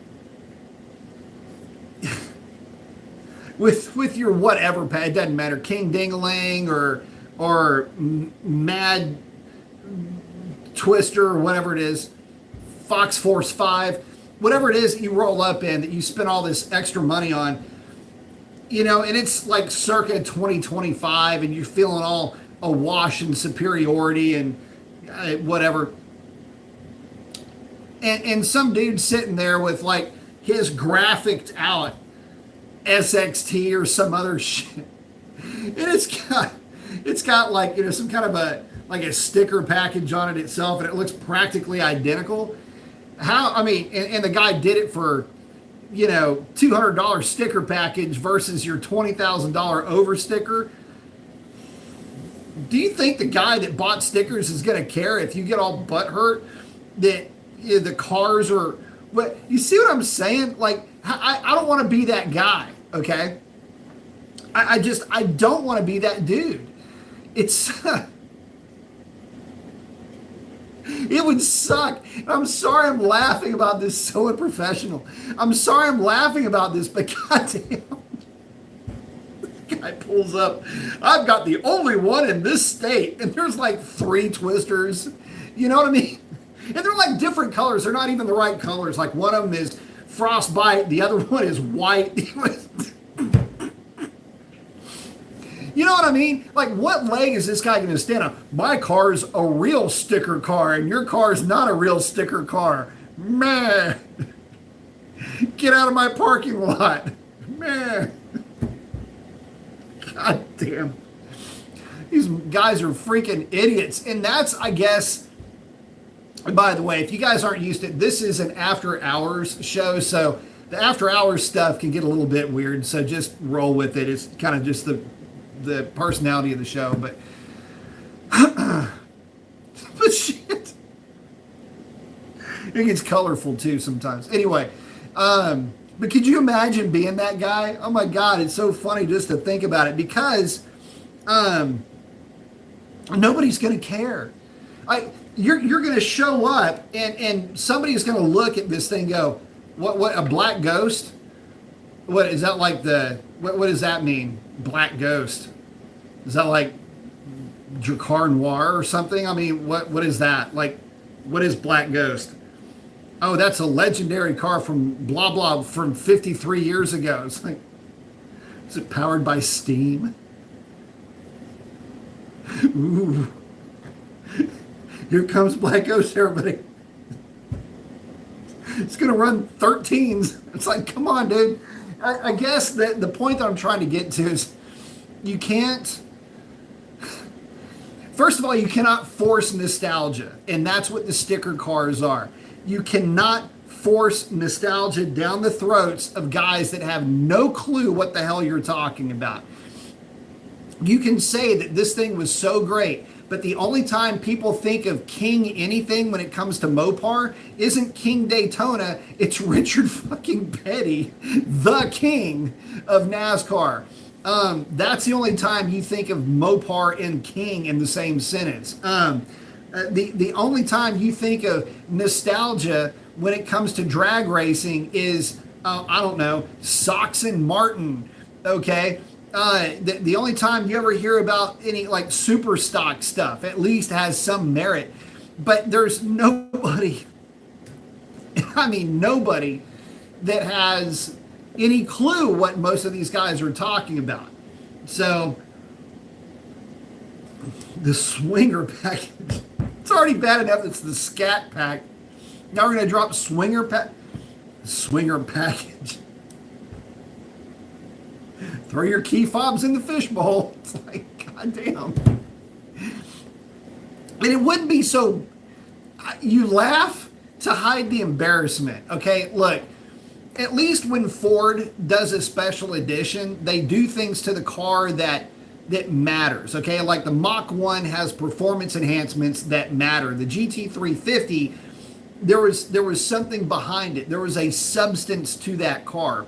with your whatever pad, it doesn't matter, King Dingaling or Mad Twister or whatever it is, Fox Force 5, whatever it is you roll up in that you spend all this extra money on, and it's like circa 2025 and you're feeling all awash in superiority and whatever. And some dude sitting there with like his graphicked out SXT or some other shit. And it's got like, some kind of a sticker package on it itself, and it looks practically identical. And the guy did it for, $200 sticker package versus your $20,000 over sticker. Do you think the guy that bought stickers is going to care if you get all butthurt that the cars are, what, you see what I'm saying? Like, I don't want to be that guy, okay? I don't want to be that dude. It's It would suck. I'm sorry I'm laughing about this, so unprofessional. I'm sorry I'm laughing about this, but goddamn. Guy pulls up. I've got the only one in this state, and there's like 3 twisters. You know what I mean? And they're like different colors. They're not even the right colors. Like one of them is frostbite, the other one is white. You know what I mean? Like, what leg is this guy going to stand on? My car's a real sticker car, and your car's not a real sticker car. Meh. Get out of my parking lot. Meh. God damn. These guys are freaking idiots. And that's, I guess, by the way, if you guys aren't used to it, this is an after hours show. So the after hours stuff can get a little bit weird. So just roll with it. It's kind of just the personality of the show. But, but shit. It gets colorful too sometimes. Anyway, but could you imagine being that guy? Oh my God, it's so funny just to think about it because nobody's going to care. You're going to show up and somebody's going to look at this thing and go, what, a black ghost? What is that like what does that mean? Black ghost. Is that like Dracar Noir or something? I mean, what is that? Like, what is Black Ghost? Oh, that's a legendary car from blah, blah, from 53 years ago. It's like, is it powered by steam? Ooh. Here comes Black Ghost, everybody. It's going to run 13s. It's like, come on, dude. I guess that the point that I'm trying to get to is you can't, first of all, you cannot force nostalgia. And that's what the sticker cars are. You cannot force nostalgia down the throats of guys that have no clue what the hell you're talking about. You can say that this thing was so great, but the only time people think of King anything when it comes to Mopar isn't King Daytona, it's Richard fucking Petty, the king of NASCAR. That's the only time you think of Mopar and King in the same sentence. The only time you think of nostalgia when it comes to drag racing is, I don't know, Sox and Martin, okay? The only time you ever hear about any like super stock stuff at least has some merit, but there's nobody, I mean nobody that has any clue what most of these guys are talking about. So the swinger package, it's already bad enough it's the scat pack. Now we're going to drop swinger package. Throw your key fobs in the fishbowl. It's like, goddamn. And it wouldn't be so, you laugh to hide the embarrassment. Okay, look, at least when Ford does a special edition, they do things to the car that matters. Okay, like the Mach 1 has performance enhancements that matter. The GT350, there was something behind it. There was a substance to that car.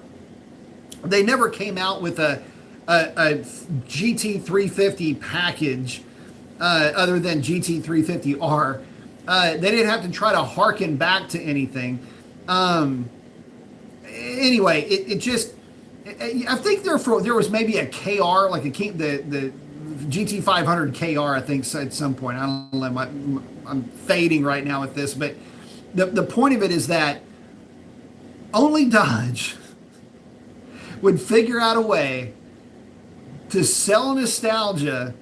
They never came out with a GT350 package other than GT350R. They didn't have to try to harken back to anything. Anyway, it just, I think there was maybe a KR, like the GT500 KR, I think, at some point. I don't know, I'm fading right now with this, but the point of it is that only Dodge would figure out a way to sell nostalgia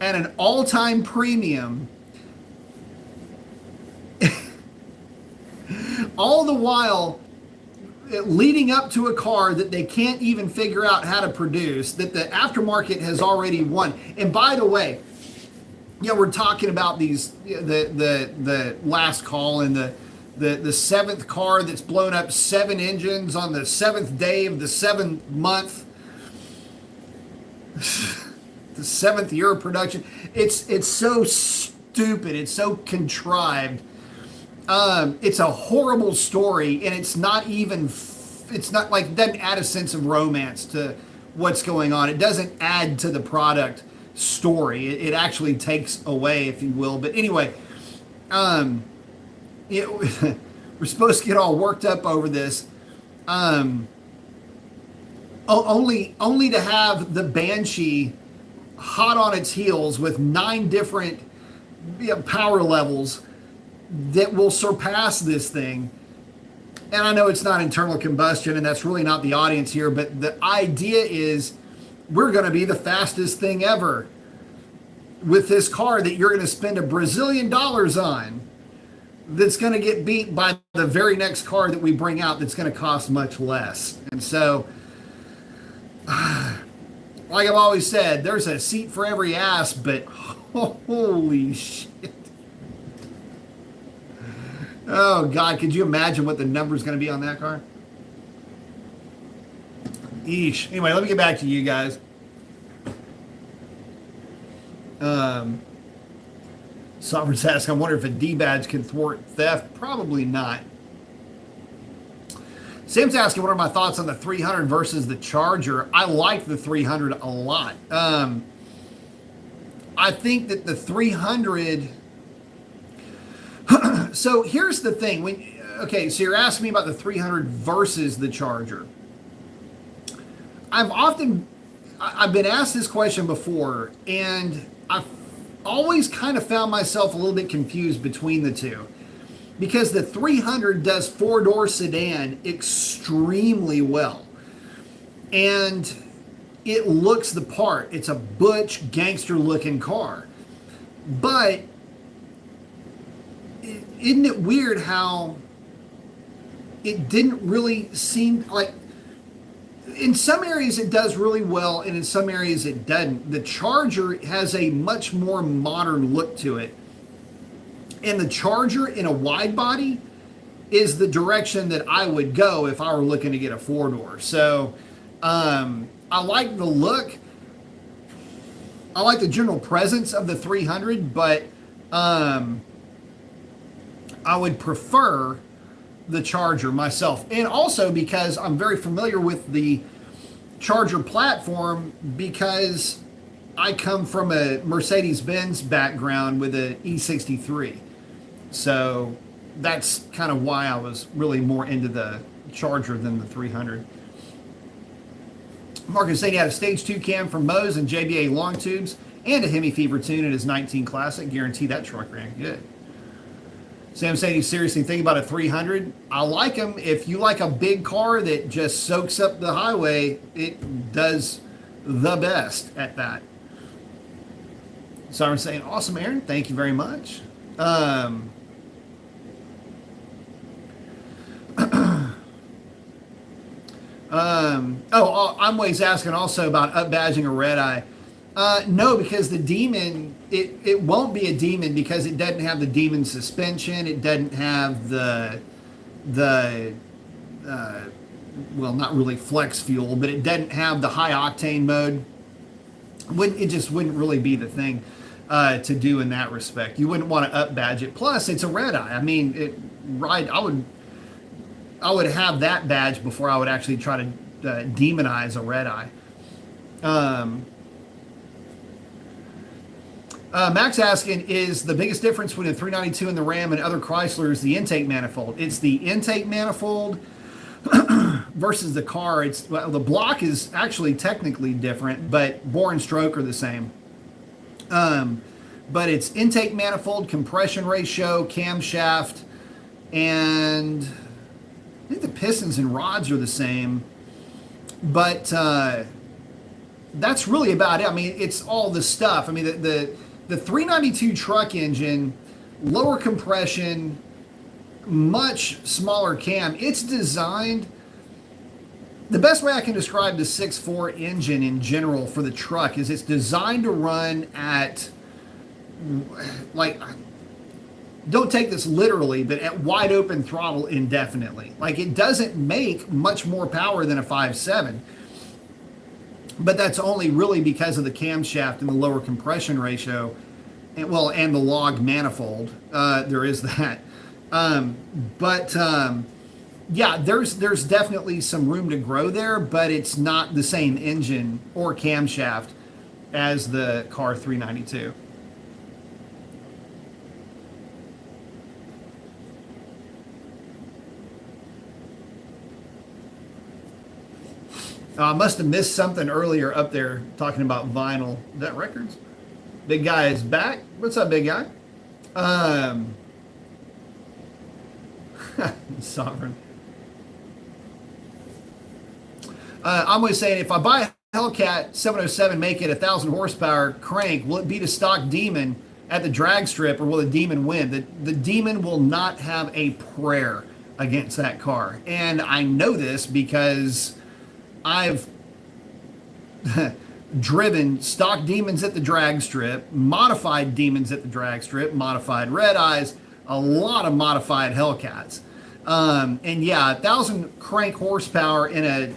at an all-time premium, all the while leading up to a car that they can't even figure out how to produce, that the aftermarket has already won. And by the way, you know, we're talking about these, the last call and the 7th car that's blown up 7 engines on the 7th day of the 7th month, the 7th year of production. It's so stupid. It's so contrived. It's a horrible story, and it's not like, it doesn't add a sense of romance to what's going on. It doesn't add to the product story. It actually takes away, if you will. But anyway, we're supposed to get all worked up over this. Only to have the Banshee hot on its heels with 9 different power levels that will surpass this thing. And I know it's not internal combustion, and that's really not the audience here, but the idea is we're going to be the fastest thing ever with this car that you're going to spend $1 Brazilian on, that's going to get beat by the very next car that we bring out that's going to cost much less. And so, like I've always said, there's a seat for every ass, but holy shit. Oh, God, could you imagine what the number is going to be on that car? Eesh. Anyway, let me get back to you guys. Sovereign's asking, I wonder if a D-badge can thwart theft. Probably not. Sam's asking, what are my thoughts on the 300 versus the Charger? I like the 300 a lot. I think that the 300... So here's the thing. So you're asking me about the 300 versus the Charger. I've been asked this question before, and I've always kind of found myself a little bit confused between the two, because the 300 does 4-door sedan extremely well, and it looks the part. It's a butch, gangster-looking car, but isn't it weird how it didn't really seem like, in some areas it does really well, and in some areas it doesn't. The Charger has a much more modern look to it. And the Charger in a wide body is the direction that I would go if I were looking to get a 4-door. So I like the look. I like the general presence of the 300, but I would prefer the Charger myself. And also because I'm very familiar with the Charger platform, because I come from a Mercedes-Benz background with an E63. So that's kind of why I was really more into the Charger than the 300. Marcus saying he had a Stage 2 cam from Moe's and JBA long tubes and a Hemi Fever tune in his 19 Classic. Guarantee that truck ran good. Sam saying he's seriously thinking about a 300. I like them. If you like a big car that just soaks up the highway, it does the best at that. So I'm saying, awesome, Aaron. Thank you very much. I'm always asking also about up-badging a red eye. No, because the Demon, it won't be a Demon because it doesn't have the Demon suspension. It doesn't have the well, not really flex fuel, but it doesn't have the high octane mode. It just wouldn't really be the thing to do in that respect. You wouldn't want to up badge it. Plus, it's a red eye. I mean, I would have that badge before I would actually try to demonize a red eye. Max asking, is the biggest difference between the 392 and the Ram and other Chryslers the intake manifold? It's the intake manifold versus the car. The block is actually technically different, but bore and stroke are the same. But it's intake manifold, compression ratio, camshaft, and I think the pistons and rods are the same. But that's really about it. I mean, it's all the stuff. I mean, the 392 truck engine, lower compression, much smaller cam. It's designed, the best way I can describe the 6.4 engine in general for the truck is it's designed to run at, like, don't take this literally, but at wide open throttle indefinitely. Like, it doesn't make much more power than a 5.7. But that's only really because of the camshaft and the lower compression ratio, and the log manifold. There is that. Yeah, there's definitely some room to grow there, but it's not the same engine or camshaft as the car 392. I must have missed something earlier up there talking about vinyl. Is that records? Big guy is back. What's up, big guy? Sovereign. I'm always saying, if I buy a Hellcat 707, make it 1,000 horsepower crank, will it beat a stock Demon at the drag strip, or will the Demon win? The Demon will not have a prayer against that car. And I know this because I've driven stock Demons at the drag strip, modified Demons at the drag strip, modified Red Eyes, a lot of modified Hellcats. And yeah, 1,000 crank horsepower in a,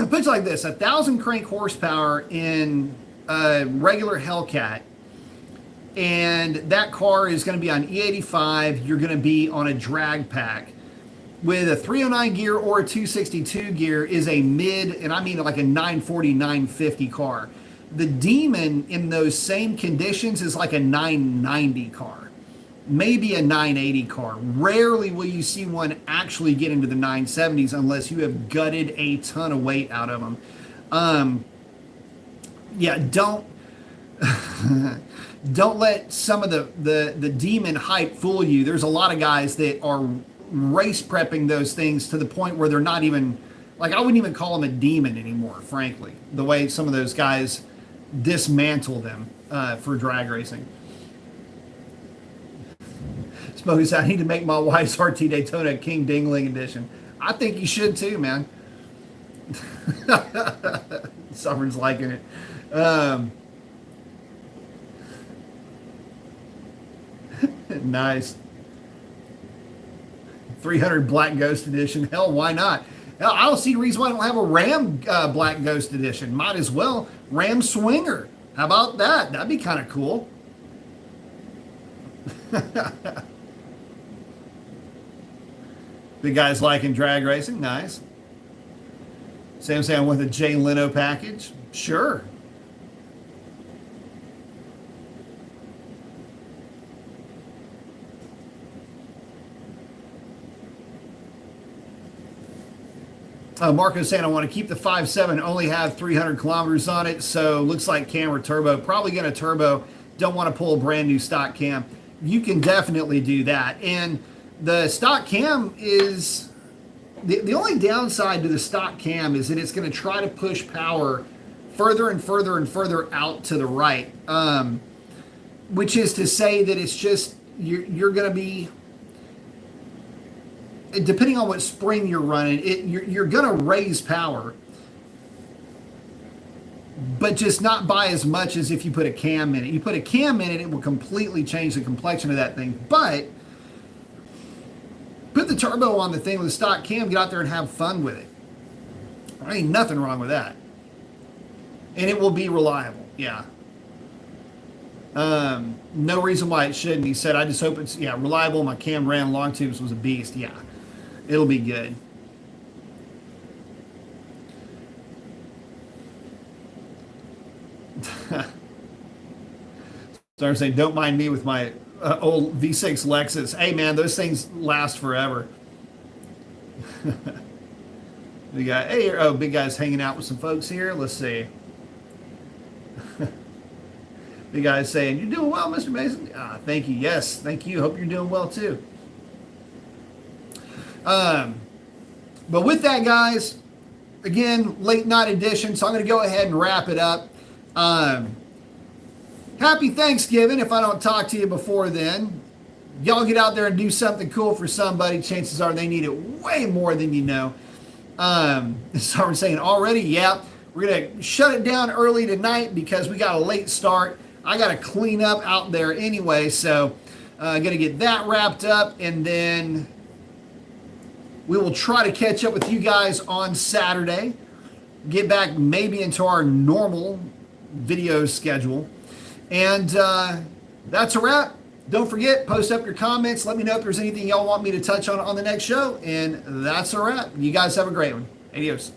put it like this, 1,000 crank horsepower in a regular Hellcat, and that car is going to be on E85, you're going to be on a drag pack. With a 309 gear or a 262 gear is a mid, and I mean like a 940, 950 car. The Demon in those same conditions is like a 990 car, maybe a 980 car. Rarely will you see one actually get into the 970s unless you have gutted a ton of weight out of them. Yeah, don't don't let some of the Demon hype fool you. There's a lot of guys that are race prepping those things to the point where they're not even, like, I wouldn't even call them a Demon anymore, frankly, the way some of those guys dismantle them for drag racing. Smokey said, I need to make my wife's RT Daytona a King Dingling edition. I think you should too, man. Someone's liking it. Nice. 300 Black Ghost Edition. Hell, why not? Hell, I don't see a reason why I don't have a Ram Black Ghost Edition. Might as well. Ram Swinger. How about that? That'd be kind of cool. The guys liking drag racing. Nice. Sam saying I want the Jay Leno package. Sure. Marco's saying I want to keep the 5.7, only have 300 kilometers on it, so looks like camera turbo. Probably going to turbo. Don't want to pull a brand new stock cam. You can definitely do that. And the stock cam is, the only downside to the stock cam is that it's going to try to push power further and further and further out to the right, which is to say that it's just, you're going to be, depending on what spring you're running, you're going to raise power, but just not by as much as if you put a cam in it. You put a cam in it, it will completely change the complexion of that thing. But put the turbo on the thing with a stock cam, get out there and have fun with it. There ain't nothing wrong with that. And it will be reliable, yeah. No reason why it shouldn't. He said, I just hope it's, yeah, reliable. My cam ran long tubes, was a beast, yeah. It'll be good. Start saying, don't mind me with my old V6 Lexus. Hey, man, those things last forever. The guy, hey, oh, big guy's hanging out with some folks here. Let's see. The guy's saying, you're doing well, Mr. Mason. Thank you. Yes, thank you. Hope you're doing well, too. But with that, guys, again, late night edition, so I'm going to go ahead and wrap it up. Happy Thanksgiving if I don't talk to you before then. Y'all get out there and do something cool for somebody. Chances are they need it way more than you know. So I'm saying already, yeah, we're going to shut it down early tonight because we got a late start. I got to clean up out there anyway, so I'm going to get that wrapped up, and then we will try to catch up with you guys on Saturday, get back maybe into our normal video schedule. And that's a wrap. Don't forget, post up your comments. Let me know if there's anything y'all want me to touch on the next show. And that's a wrap. You guys have a great one. Adios.